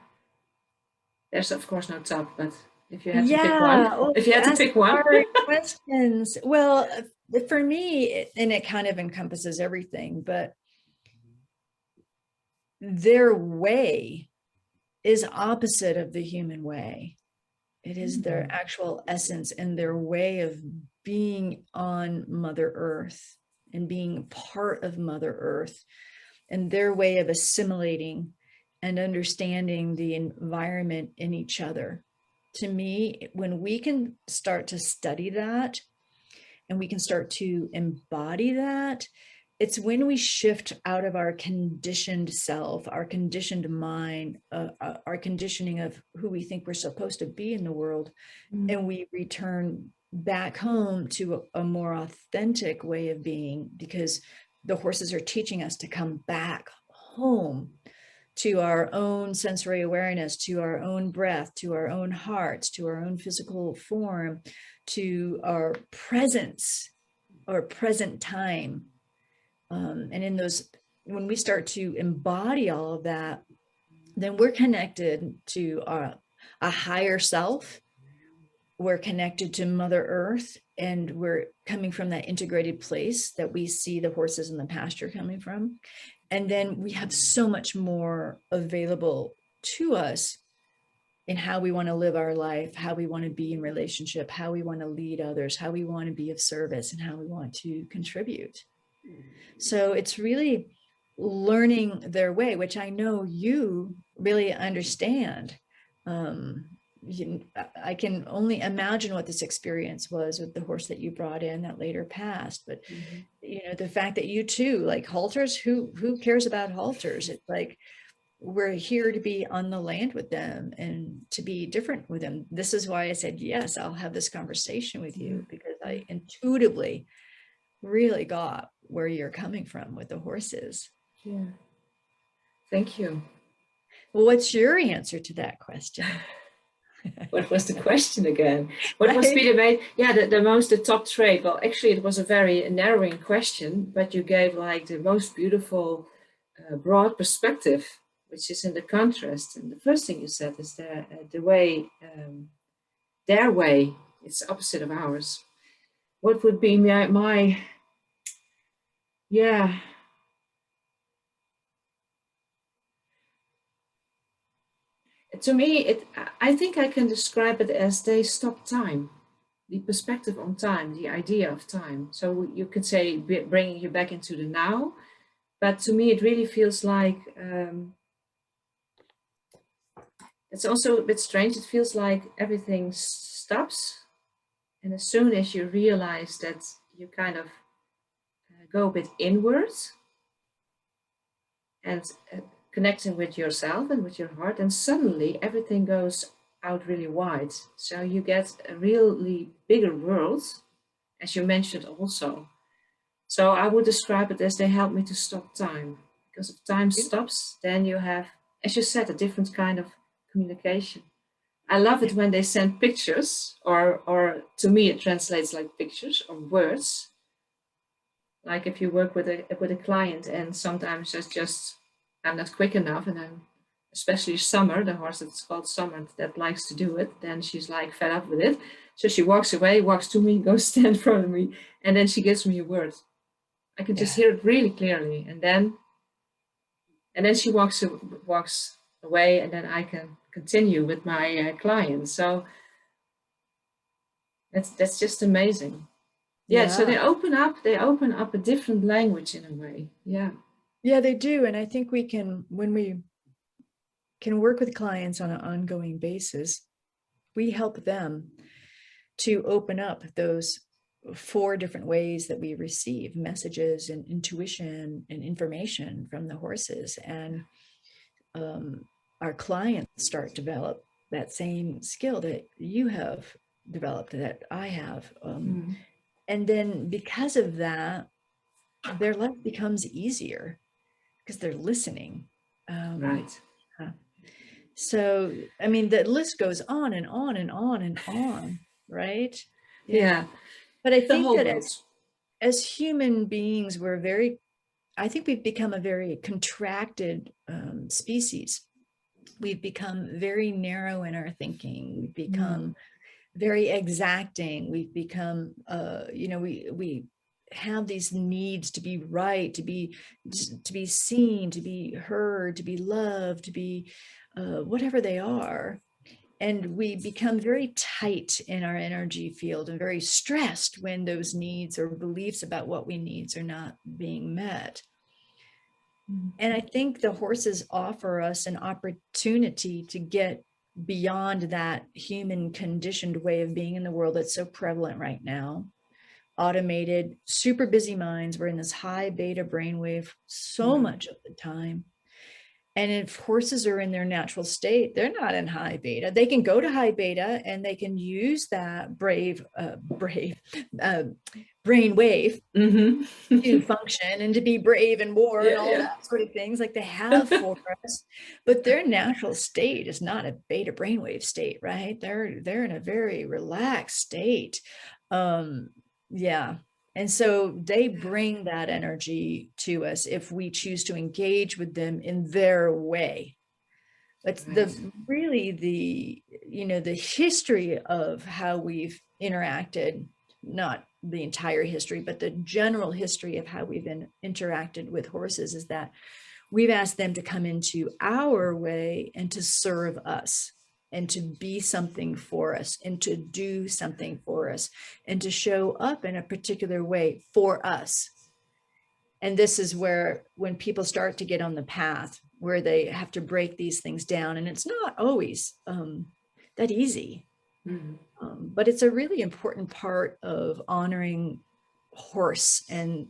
Speaker 1: There's of course no top, but if you had to pick one, if you had to pick one.
Speaker 2: Questions. Well, for me, and it kind of encompasses everything, but their way is opposite of the human way. It is their actual essence and their way of being on Mother Earth and being part of Mother Earth, and their way of assimilating and understanding the environment in each other. To me, when we can start to study that and we can start to embody that, it's when we shift out of our conditioned self, our conditioned mind, our conditioning of who we think we're supposed to be in the world, and we return back home to a more authentic way of being, because the horses are teaching us to come back home to our own sensory awareness, to our own breath, to our own hearts, to our own physical form, to our presence or present time. And in those, when we start to embody all of that, then we're connected to a higher self. We're connected to Mother Earth, and we're coming from that integrated place that we see the horses in the pasture coming from. And then we have so much more available to us in how we want to live our life, how we want to be in relationship, how we want to lead others, how we want to be of service, and how we want to contribute. So it's really learning their way, which I know you really understand. I can only imagine what this experience was with the horse that you brought in that later passed. But you know, the fact that you too, like halters, who cares about halters? It's like, we're here to be on the land with them and to be different with them. This is why I said, yes, I'll have this conversation with you, because I intuitively really got where you're coming from with the horses.
Speaker 1: Yeah. Thank you.
Speaker 2: Well, what's your answer to that question?
Speaker 1: What was the question again? What must be the top trait? Well, actually, it was a very narrowing question, but you gave like the most beautiful, broad perspective, which is in the contrast. And the first thing you said is the way, their way, it's opposite of ours. What would be my yeah. To me, I think I can describe it as they stop time, the perspective on time, the idea of time. So you could say bringing you back into the now, but to me, it really feels like, it's also a bit strange. It feels like everything stops. And as soon as you realize that you kind of go a bit inwards and connecting with yourself and with your heart, and suddenly everything goes out really wide. So you get a really bigger world, as you mentioned also. So I would describe it as they help me to stop time, because if time stops, then you have, as you said, a different kind of communication. I love it when they send pictures, or to me it translates like pictures or words. Like if you work with a client and sometimes it's just, I'm not quick enough, and then especially Summer, the horse that's called Summer that likes to do it, then she's like fed up with it. So she walks away, walks to me, goes stand in front of me, and then she gives me a word. I can just hear it really clearly. And then she walks away, and then I can continue with my clients. So that's just amazing. Yeah, so they open up a different language in a way. Yeah.
Speaker 2: Yeah, they do. And I think when we can work with clients on an ongoing basis, we help them to open up those 4 different ways that we receive messages and intuition and information from the horses. And our clients start to develop that same skill that you have developed, that I have. And then because of that, their life becomes easier because they're listening.
Speaker 1: Right.
Speaker 2: So, I mean, the list goes on and on and on and on, right?
Speaker 1: Yeah.
Speaker 2: But I think that as human beings, I think we've become a very contracted species. We've become very narrow in our thinking. We've become very exacting. We've become, we have these needs to be right, to be seen, to be heard, to be loved, to be whatever they are. And we become very tight in our energy field and very stressed when those needs or beliefs about what we need are not being met. And I think the horses offer us an opportunity to get beyond that human conditioned way of being in the world that's so prevalent right now. Automated, super busy minds. We're in this high beta brainwave so much of the time. And if horses are in their natural state, they're not in high beta. They can go to high beta and they can use that brain wave to function and to be brave and war and all that sort of things like they have for us. But their natural state is not a beta brainwave state, right? They're in a very relaxed state. And so they bring that energy to us if we choose to engage with them in their way. But the history of how we've interacted, not the entire history, but the general history of how we've interacted with horses is that we've asked them to come into our way and to serve us, and to be something for us, and to do something for us, and to show up in a particular way for us. And this is where, when people start to get on the path where they have to break these things down, and it's not always that easy, but it's a really important part of honoring horse and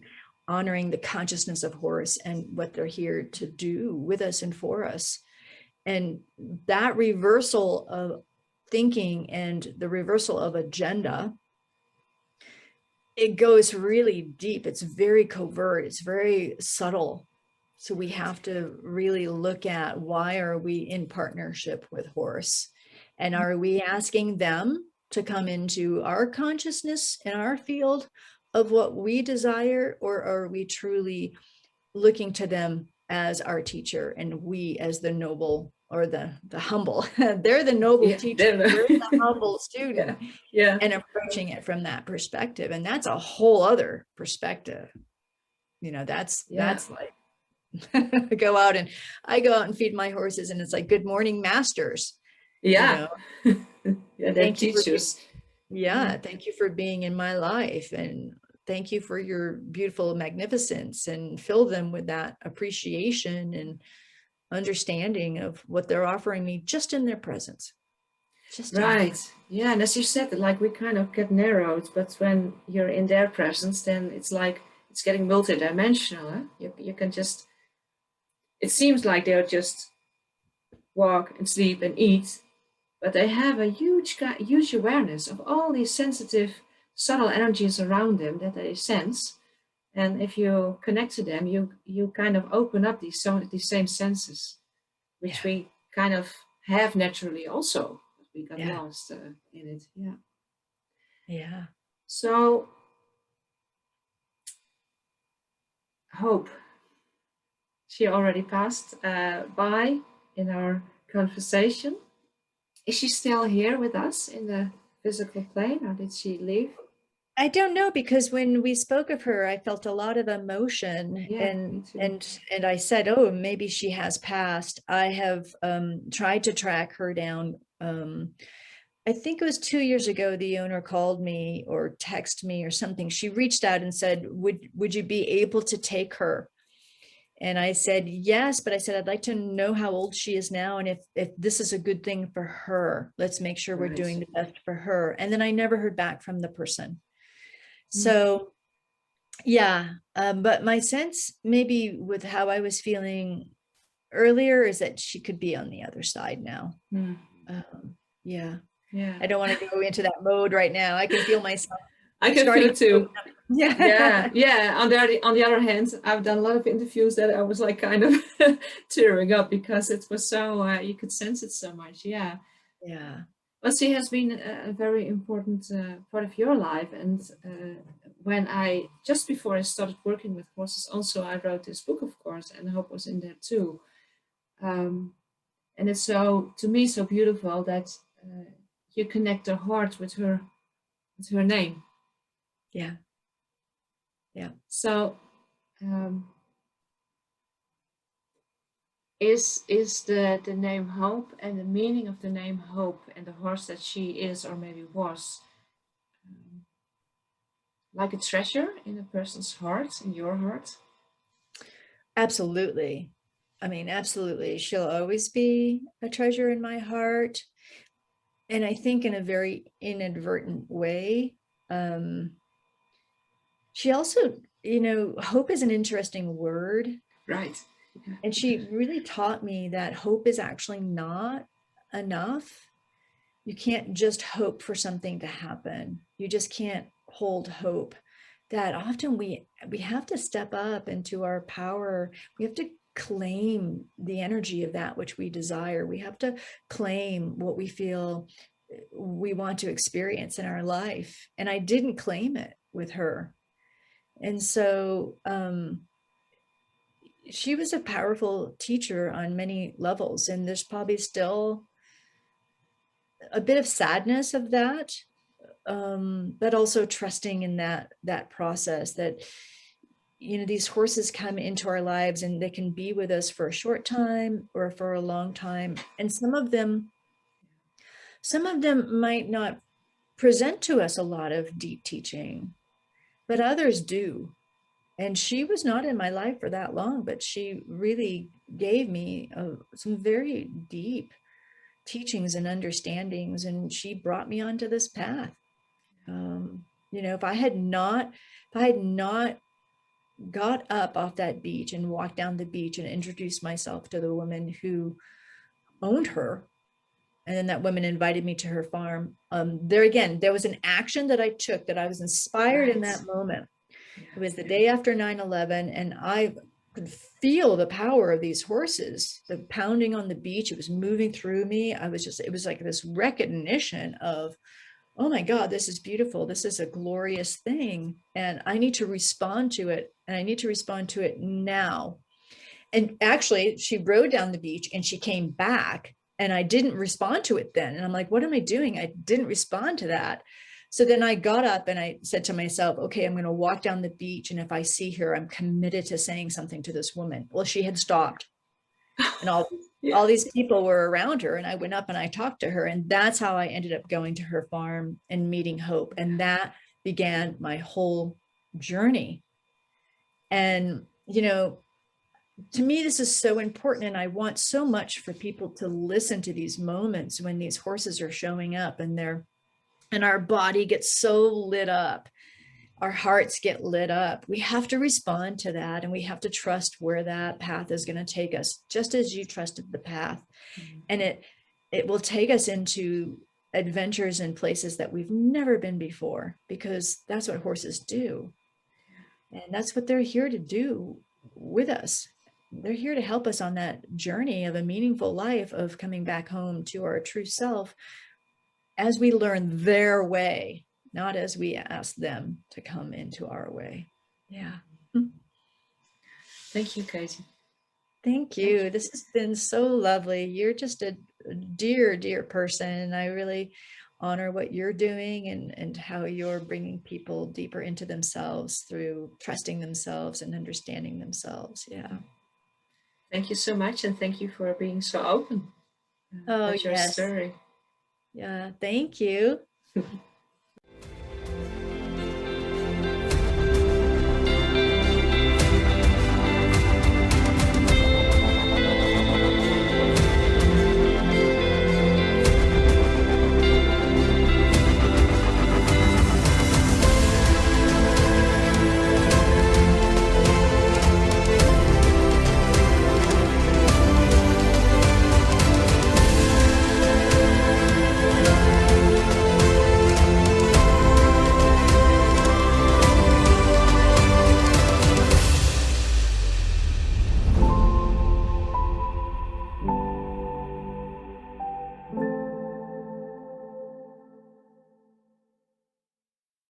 Speaker 2: honoring the consciousness of horse and what they're here to do with us and for us. And that reversal of thinking and the reversal of agenda, it goes really deep. It's very covert. It's very subtle. So we have to really look at, why are we in partnership with horse? And are we asking them to come into our consciousness and our field of what we desire? Or are we truly looking to them as our teacher, and we as the noble, or the humble? They're the noble teacher, we're the humble student. And approaching it from that perspective. And that's a whole other perspective. That's like I go out and feed my horses, and it's like, good morning, masters.
Speaker 1: Thank
Speaker 2: you for being in my life, and thank you for your beautiful magnificence, and fill them with that appreciation and understanding of what they're offering me just in their presence.
Speaker 1: Yeah, and as you said, like, we kind of get narrowed, but when you're in their presence, then it's like it's getting multidimensional. You can just, it seems like they'll just walk and sleep and eat, but they have a huge awareness of all these sensitive, subtle energies around them that they sense. And if you connect to them, you kind of open up these same senses, which we kind of have naturally also. We got lost in it. So, Hope, she already passed by in our conversation. Is she still here with us in the physical plane, or did she leave?
Speaker 2: I don't know, because when we spoke of her, I felt a lot of emotion,
Speaker 1: Yeah,
Speaker 2: and
Speaker 1: me too.
Speaker 2: and I said, oh, maybe she has passed. I have tried to track her down. I think it was 2 years ago, the owner called me or texted me or something. She reached out and said, would you be able to take her? And I said, yes, but I said, I'd like to know how old she is now. And if this is a good thing for her, let's make sure we're doing
Speaker 1: Right.
Speaker 2: the best for her. And then I never heard back from the person.
Speaker 1: Mm.
Speaker 2: So yeah, but my sense, maybe with how I was feeling earlier, is that she could be on the other side now.
Speaker 1: Mm.
Speaker 2: Yeah,
Speaker 1: Yeah.
Speaker 2: I don't want to go into that mode right now. I can feel myself
Speaker 1: I can feel
Speaker 2: starting
Speaker 1: it too.
Speaker 2: to. Yeah.
Speaker 1: Yeah, yeah. On the other hand, I've done a lot of interviews that I was like kind of tearing up because it was so you could sense it so much. Yeah,
Speaker 2: Yeah.
Speaker 1: but she has been a very important part of your life. And when I just before I started working with horses, also I wrote this book, of course, and Hope was in there too. Um, and it's so to me so beautiful that you connect her heart with her name.
Speaker 2: Yeah. Yeah.
Speaker 1: So. Um, is the name Hope and the meaning of the name Hope and the horse that she is or maybe was um, like a treasure in a person's heart, in your heart?
Speaker 2: Absolutely. I mean, absolutely. She'll always be a treasure in my heart. And I think in a very inadvertent way. Um, she also, hope is an interesting word.
Speaker 1: Right. Yeah.
Speaker 2: And she really taught me that hope is actually not enough. You can't just hope for something to happen. You just can't hold hope. That often we have to step up into our power. We have to claim the energy of that which we desire. We have to claim what we feel we want to experience in our life. And I didn't claim it with her. And so she was a powerful teacher on many levels. And there's probably still a bit of sadness of that, but also trusting in that process, that these horses come into our lives and they can be with us for a short time or for a long time. And some of them might not present to us a lot of deep teaching, but others do. And she was not in my life for that long, but she really gave me some very deep teachings and understandings, and she brought me onto this path. If I had not got up off that beach and walked down the beach and introduced myself to the woman who owned her, and then that woman invited me to her farm, there again, there was an action that I took, that I was inspired in
Speaker 1: Right.
Speaker 2: that moment.
Speaker 1: Yeah.
Speaker 2: It was the day after 9/11, and I could feel the power of these horses, the pounding on the beach. It was moving through me. It was like this recognition of, oh my God, this is beautiful. This is a glorious thing. And I need to respond to it. And I need to respond to it now. And actually, she rode down the beach and she came back, and I didn't respond to it then. And I'm like, what am I doing? I didn't respond to that. So then I got up and I said to myself, okay, I'm going to walk down the beach. And if I see her, I'm committed to saying something to this woman. Well, she had stopped, and
Speaker 1: Yeah.
Speaker 2: all these people were around her, and I went up and I talked to her, and that's how I ended up going to her farm and meeting Hope. And that began my whole journey. And to me, this is so important, and I want so much for people to listen to these moments when these horses are showing up, and our body gets so lit up, our hearts get lit up. We have to respond to that, and we have to trust where that path is going to take us, just as you trusted the path. Mm-hmm. And it will take us into adventures and places that we've never been before, because that's what horses do. And that's what they're here to do with us. They're here to help us on that journey of a meaningful life, of coming back home to our true self as we learn their way, not as we ask them to come into our way. Yeah.
Speaker 1: Thank you, Katie.
Speaker 2: Thank you. This has been so lovely. You're just a dear, dear person. And I really honor what you're doing and how you're bringing people deeper into themselves through trusting themselves and understanding themselves. Yeah.
Speaker 1: Thank you so much, and thank you for being so open
Speaker 2: Oh,
Speaker 1: about your
Speaker 2: yes.
Speaker 1: story.
Speaker 2: Yeah. Thank you.